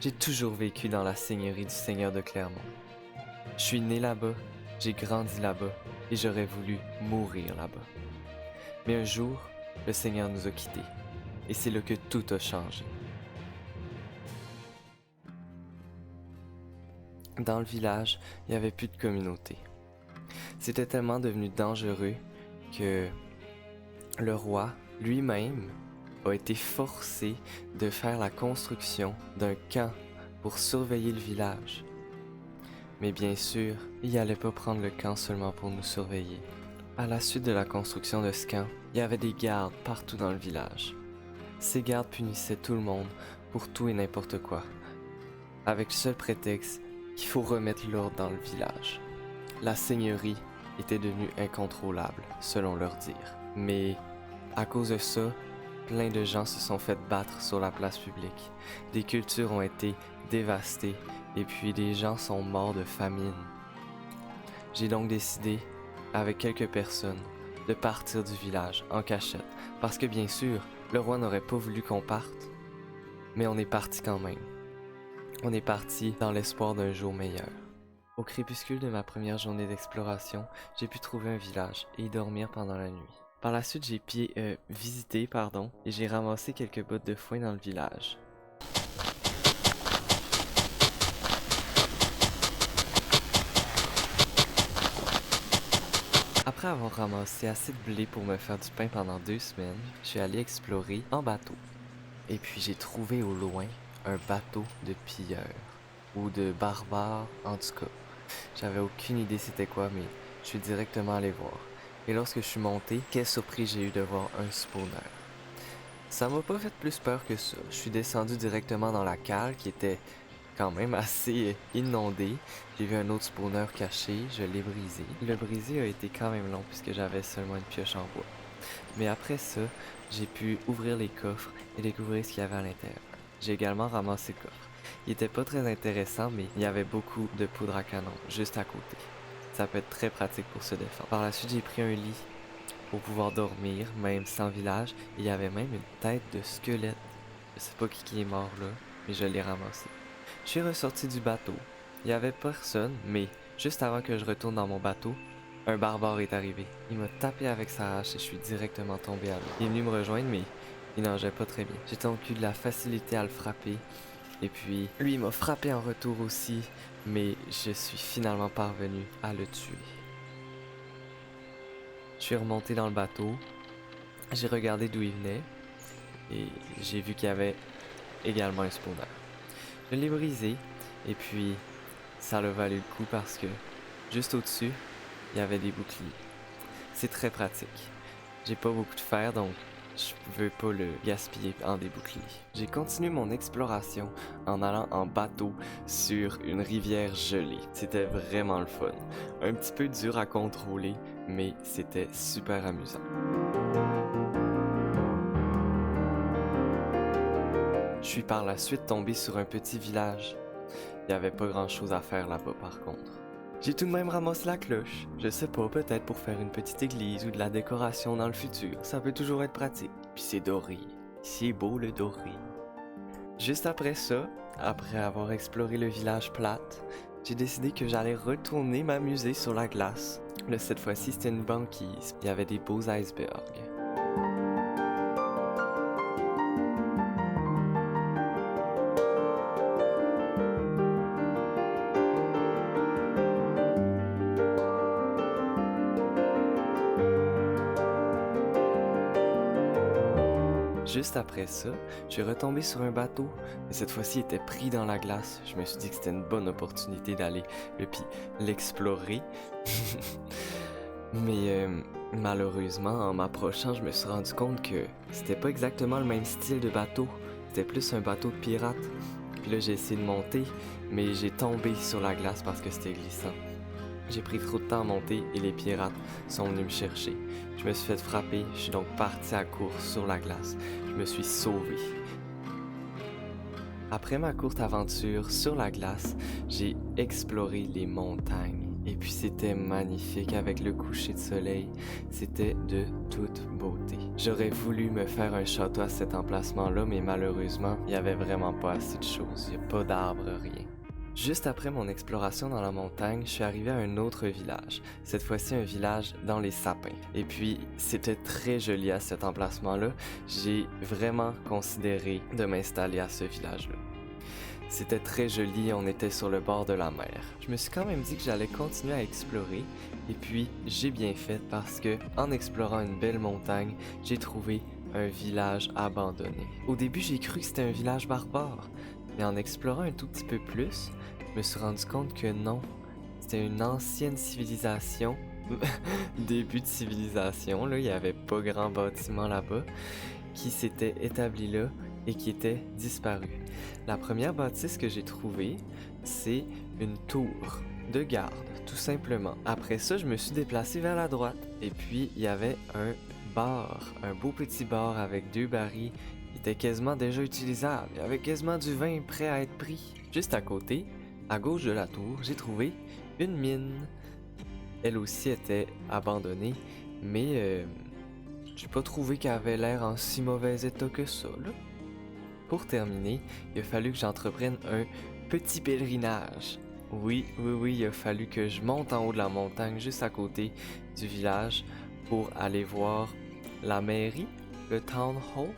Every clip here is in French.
J'ai toujours vécu dans la seigneurie du Seigneur de Clermont. Je suis né là-bas, j'ai grandi là-bas et j'aurais voulu mourir là-bas. Mais un jour, le Seigneur nous a quittés et c'est là que tout a changé. Dans le village, il n'y avait plus de communauté. C'était tellement devenu dangereux que le roi lui-même a été forcé de faire la construction d'un camp pour surveiller le village. Mais bien sûr, il n'allait pas prendre le camp seulement pour nous surveiller. À la suite de la construction de ce camp, il y avait des gardes partout dans le village. Ces gardes punissaient tout le monde pour tout et n'importe quoi, avec le seul prétexte qu'il faut remettre l'ordre dans le village. La seigneurie était devenue incontrôlable, selon leur dire. Mais à cause de ça, plein de gens se sont fait battre sur la place publique. Des cultures ont été dévastées et puis des gens sont morts de famine. J'ai donc décidé, avec quelques personnes, de partir du village en cachette. Parce que bien sûr, le roi n'aurait pas voulu qu'on parte. Mais on est parti quand même. On est parti dans l'espoir d'un jour meilleur. Au crépuscule de ma première journée d'exploration, j'ai pu trouver un village et y dormir pendant la nuit. Par la suite, j'ai visité, et j'ai ramassé quelques bottes de foin dans le village. Après avoir ramassé assez de blé pour me faire du pain pendant 2 semaines, je suis allé explorer en bateau. Et puis j'ai trouvé au loin un bateau de pilleurs, ou de barbares en tout cas. J'avais aucune idée c'était quoi, mais je suis directement allé voir. Et lorsque je suis monté, quelle surprise j'ai eu de voir un spawner. Ça m'a pas fait plus peur que ça. Je suis descendu directement dans la cale qui était quand même assez inondée. J'ai vu un autre spawner caché, je l'ai brisé. Le brisé a été quand même long puisque j'avais seulement une pioche en bois. Mais après ça, j'ai pu ouvrir les coffres et découvrir ce qu'il y avait à l'intérieur. J'ai également ramassé le coffre. Il était pas très intéressant, mais il y avait beaucoup de poudre à canon juste à côté. Ça peut être très pratique pour se défendre. Par la suite, j'ai pris un lit pour pouvoir dormir, même sans village. Et il y avait même une tête de squelette. Je sais pas qui est mort là, mais je l'ai ramassé. Je suis ressorti du bateau. Il y avait personne, mais juste avant que je retourne dans mon bateau, un barbare est arrivé. Il m'a tapé avec sa hache et je suis directement tombé à l'eau. Il est venu me rejoindre, mais il nageait pas très bien. J'ai donc eu de la facilité à le frapper. Et puis, lui, il m'a frappé en retour aussi, mais je suis finalement parvenu à le tuer. Je suis remonté dans le bateau, j'ai regardé d'où il venait, et j'ai vu qu'il y avait également un spawner. Je l'ai brisé, et puis ça l'a valu le coup parce que juste au-dessus, il y avait des boucliers. C'est très pratique. J'ai pas beaucoup de fer, donc je veux pas le gaspiller en des boucliers. J'ai continué mon exploration en allant en bateau sur une rivière gelée. C'était vraiment le fun. Un petit peu dur à contrôler, mais c'était super amusant. Je suis par la suite tombé sur un petit village. Il y avait pas grand chose à faire là-bas par contre. J'ai tout de même ramassé la cloche. Je sais pas, peut-être pour faire une petite église ou de la décoration dans le futur. Ça peut toujours être pratique. Puis c'est doré. C'est beau le doré. Juste après ça, après avoir exploré le village plate, j'ai décidé que j'allais retourner m'amuser sur la glace. Là, cette fois-ci, c'était une banquise. Il y avait des beaux icebergs. Juste après ça, je suis retombé sur un bateau, mais cette fois-ci il était pris dans la glace. Je me suis dit que c'était une bonne opportunité d'aller et puis l'explorer. Mais malheureusement, en m'approchant, je me suis rendu compte que c'était pas exactement le même style de bateau. C'était plus un bateau de pirate. Puis là, j'ai essayé de monter, mais j'ai tombé sur la glace parce que c'était glissant. J'ai pris trop de temps à monter et les pirates sont venus me chercher. Je me suis fait frapper, je suis donc parti à course sur la glace. Je me suis sauvé. Après ma courte aventure sur la glace, j'ai exploré les montagnes Et puis c'était magnifique avec le coucher de soleil. C'était de toute beauté. J'aurais voulu me faire un château à cet emplacement-là, mais malheureusement, il n'y avait vraiment pas assez de choses. Il n'y a pas d'arbres, rien. Juste après mon exploration dans la montagne, je suis arrivé à un autre village. Cette fois-ci, un village dans les sapins. Et puis, c'était très joli à cet emplacement-là. J'ai vraiment considéré de m'installer à ce village-là. C'était très joli, on était sur le bord de la mer. Je me suis quand même dit que j'allais continuer à explorer, et puis j'ai bien fait parce que, en explorant une belle montagne, j'ai trouvé un village abandonné. Au début, j'ai cru que c'était un village barbare, mais en explorant un tout petit peu plus, je me suis rendu compte que non, c'était une ancienne civilisation. Début de civilisation, là, il n'y avait pas grand bâtiment là-bas, qui s'était établi là et qui était disparu. La première bâtisse que j'ai trouvée, c'est une tour de garde, tout simplement. Après ça, je me suis déplacé vers la droite et puis il y avait un bar, un beau petit bar avec 2 barils qui était quasiment déjà utilisable. Il y avait quasiment du vin prêt à être pris. Juste à côté, à gauche de la tour, j'ai trouvé une mine. Elle aussi était abandonnée, mais j'ai pas trouvé qu'elle avait l'air en si mauvais état que ça, là. Pour terminer, il a fallu que j'entreprenne un petit pèlerinage. Oui, il a fallu que je monte en haut de la montagne juste à côté du village pour aller voir la mairie, le town hall.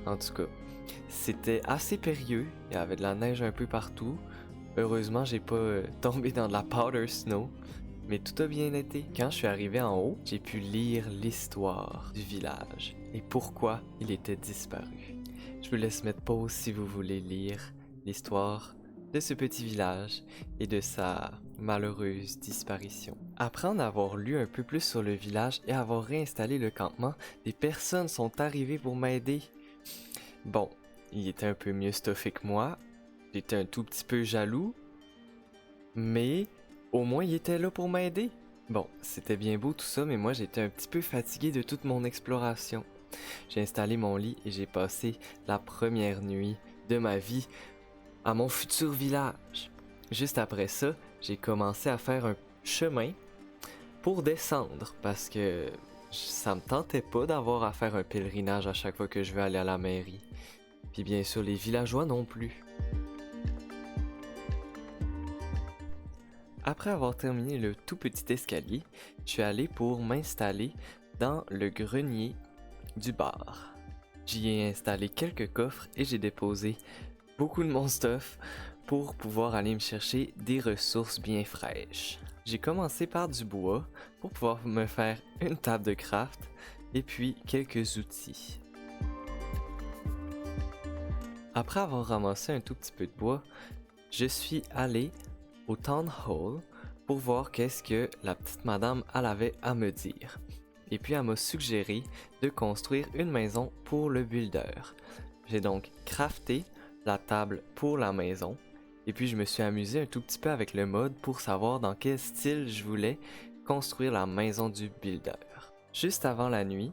En tout cas, c'était assez périlleux, il y avait de la neige un peu partout. Heureusement, j'ai pas tombé dans de la powder snow, mais tout a bien été. Quand je suis arrivé en haut, j'ai pu lire l'histoire du village et pourquoi il était disparu. Je vous laisse mettre pause si vous voulez lire l'histoire de ce petit village et de sa malheureuse disparition. Après en avoir lu un peu plus sur le village et avoir réinstallé le campement, des personnes sont arrivées pour m'aider. Bon, il était un peu mieux stuffé que moi, j'étais un tout petit peu jaloux, mais au moins il était là pour m'aider. Bon, c'était bien beau tout ça, mais moi j'étais un petit peu fatigué de toute mon exploration. J'ai installé mon lit et j'ai passé la première nuit de ma vie à mon futur village. Juste après ça, j'ai commencé à faire un chemin pour descendre parce que ça me tentait pas d'avoir à faire un pèlerinage à chaque fois que je veux aller à la mairie. Puis bien sûr, les villageois non plus. Après avoir terminé le tout petit escalier, je suis allé pour m'installer dans le grenier du bar. J'y ai installé quelques coffres et j'ai déposé beaucoup de mon stuff pour pouvoir aller me chercher des ressources bien fraîches. J'ai commencé par du bois pour pouvoir me faire une table de craft et puis quelques outils. Après avoir ramassé un tout petit peu de bois, je suis allé au Town Hall pour voir qu'est-ce que la petite madame elle avait à me dire. Et puis elle m'a suggéré de construire une maison pour le builder. J'ai donc crafté la table pour la maison et puis je me suis amusé un tout petit peu avec le mode pour savoir dans quel style je voulais construire la maison du builder. Juste avant la nuit,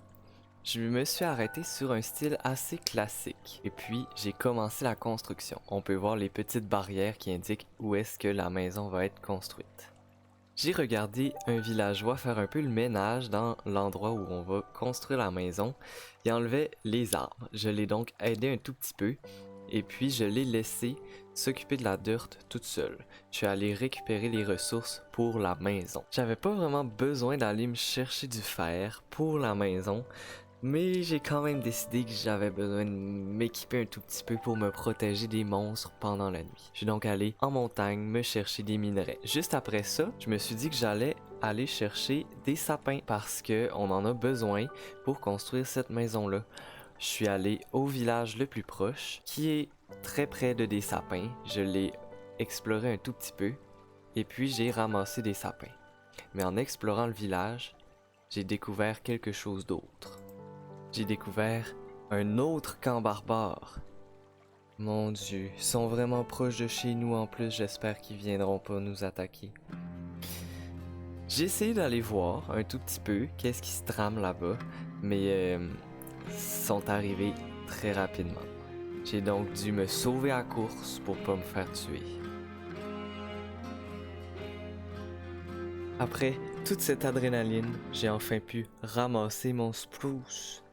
je me suis arrêté sur un style assez classique et puis j'ai commencé la construction. On peut voir les petites barrières qui indiquent où est-ce que la maison va être construite. J'ai regardé un villageois faire un peu le ménage dans l'endroit où on va construire la maison. Il enlevait les arbres. Je l'ai donc aidé un tout petit peu et puis je l'ai laissé s'occuper de la dirt toute seule. Je suis allé récupérer les ressources pour la maison. J'avais pas vraiment besoin d'aller me chercher du fer pour la maison, mais j'ai quand même décidé que j'avais besoin de m'équiper un tout petit peu pour me protéger des monstres pendant la nuit. Je suis donc allé en montagne me chercher des minerais. Juste après ça, je me suis dit que j'allais aller chercher des sapins parce que on en a besoin pour construire cette maison-là. Je suis allé au village le plus proche, qui est très près de des sapins. Je l'ai exploré un tout petit peu et puis j'ai ramassé des sapins. Mais en explorant le village, j'ai découvert quelque chose d'autre. J'ai découvert un autre camp barbare. Mon Dieu, ils sont vraiment proches de chez nous en plus, j'espère qu'ils viendront pas nous attaquer. J'ai essayé d'aller voir un tout petit peu qu'est-ce qui se trame là-bas, mais ils sont arrivés très rapidement. J'ai donc dû me sauver à course pour pas me faire tuer. Après toute cette adrénaline, j'ai enfin pu ramasser mon spruce.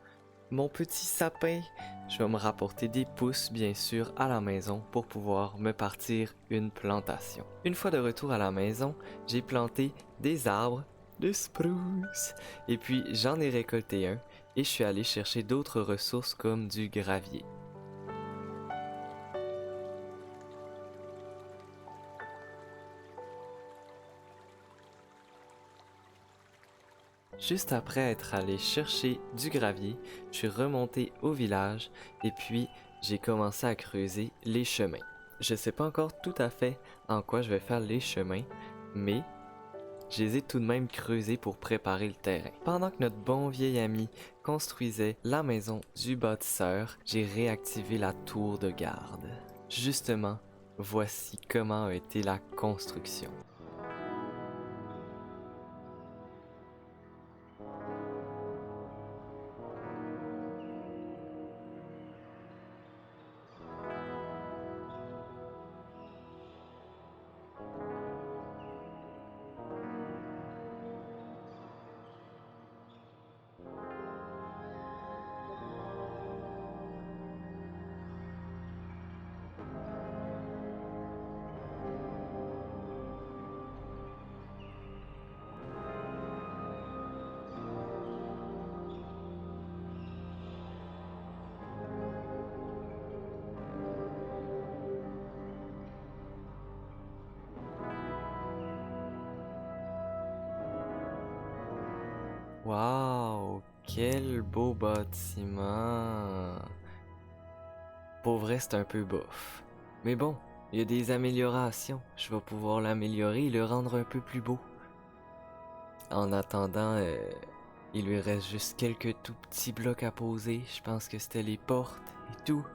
Mon petit sapin, je vais me rapporter des pousses bien sûr à la maison pour pouvoir me partir une plantation. Une fois de retour à la maison, j'ai planté des arbres de spruce et puis j'en ai récolté un et je suis allé chercher d'autres ressources comme du gravier. Juste après être allé chercher du gravier, je suis remonté au village et puis j'ai commencé à creuser les chemins. Je sais pas encore tout à fait en quoi je vais faire les chemins, mais je les ai tout de même creusés pour préparer le terrain. Pendant que notre bon vieil ami construisait la maison du bâtisseur, j'ai réactivé la tour de garde. Justement, voici comment a été la construction. Waouh, quel beau bâtiment! Pour vrai, c'est un peu bof. Mais bon, il y a des améliorations. Je vais pouvoir l'améliorer et le rendre un peu plus beau. En attendant, il lui reste juste quelques tout petits blocs à poser. Je pense que c'était les portes et tout.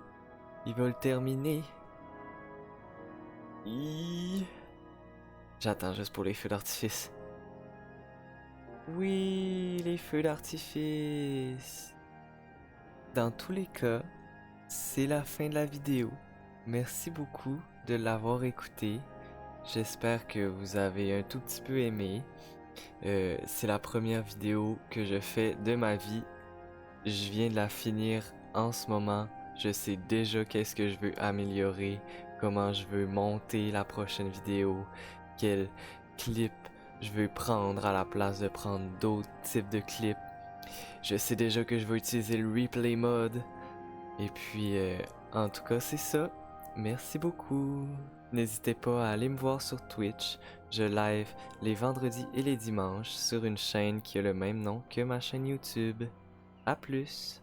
Il va le terminer. Hi. J'attends juste pour les feux d'artifice. Oui, les feux d'artifice. Dans tous les cas, c'est la fin de la vidéo. Merci beaucoup de l'avoir écouté. J'espère que vous avez un tout petit peu aimé. C'est la première vidéo que je fais de ma vie. Je viens de la finir en ce moment. Je sais déjà qu'est-ce que je veux améliorer, comment je veux monter la prochaine vidéo, quel clip je veux prendre à la place de prendre d'autres types de clips. Je sais déjà que je vais utiliser le replay mode. Et puis, en tout cas, c'est ça. Merci beaucoup. N'hésitez pas à aller me voir sur Twitch. Je live les vendredis et les dimanches sur une chaîne qui a le même nom que ma chaîne YouTube. À plus!